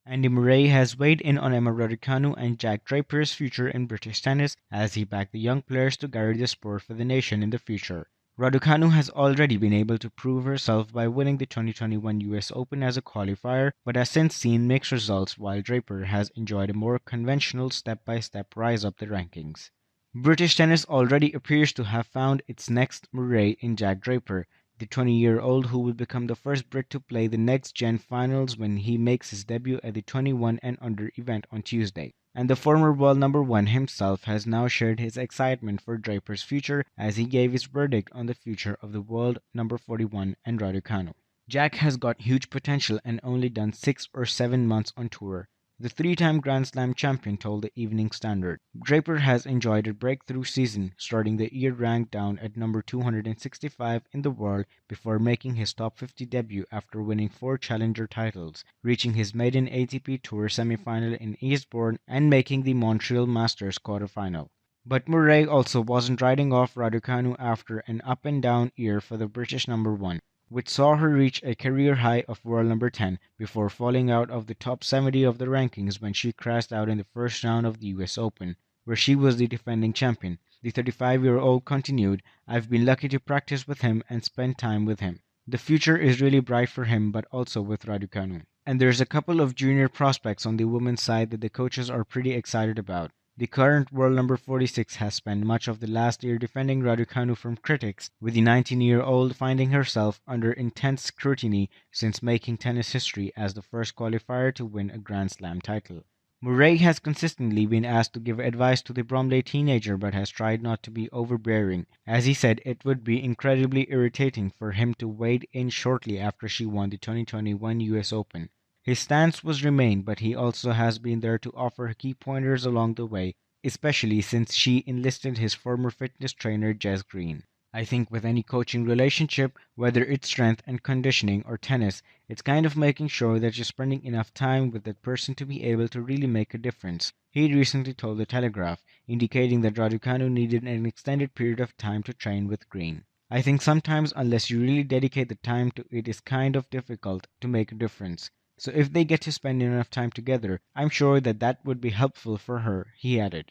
Andy Murray has weighed in on Emma Raducanu and Jack Draper's future in British tennis as he backed the young players to carry the sport for the nation in the future. Raducanu has already been able to prove herself by winning the 2021 US Open as a qualifier, but has since seen mixed results while Draper has enjoyed a more conventional step-by-step rise up the rankings. British tennis already appears to have found its next Murray in Jack Draper, the 20-year-old who will become the first Brit to play the next-gen finals when he makes his debut at the 21 and under event on Tuesday. And the former world number one himself has now shared his excitement for Draper's future as he gave his verdict on the future of the world number 41 and Raducanu. Jack has got huge potential and only done 6 or 7 months on tour. The three-time Grand Slam champion told the Evening Standard. Draper has enjoyed a breakthrough season, starting the year ranked down at number 265 in the world before making his top 50 debut after winning 4 challenger titles, reaching his maiden ATP Tour semifinal in Eastbourne and making the Montreal Masters quarterfinal. But Murray also wasn't riding off Raducanu after an up-and-down year for the British number one, which saw her reach a career high of world number 10 before falling out of the top 70 of the rankings when she crashed out in the first round of the US Open, where she was the defending champion. The 35-year-old continued, "I've been lucky to practice with him and spend time with him. The future is really bright for him but also with Raducanu. And there's a couple of junior prospects on the women's side that the coaches are pretty excited about. The current world number 46 has spent much of the last year defending Raducanu from critics, with the 19-year-old finding herself under intense scrutiny since making tennis history as the first qualifier to win a Grand Slam title. Murray has consistently been asked to give advice to the Bromley teenager but has tried not to be overbearing, as he said it would be incredibly irritating for him to wade in shortly after she won the 2021 US Open. His stance was remain, but he also has been there to offer key pointers along the way, especially since she enlisted his former fitness trainer Jess Green. I think with any coaching relationship, whether it's strength and conditioning or tennis, it's kind of making sure that you're spending enough time with that person to be able to really make a difference, he recently told The Telegraph, indicating that Raducanu needed an extended period of time to train with Green. I think sometimes unless you really dedicate the time to it is kind of difficult to make a difference. So if they get to spend enough time together, I'm sure that would be helpful for her, he added.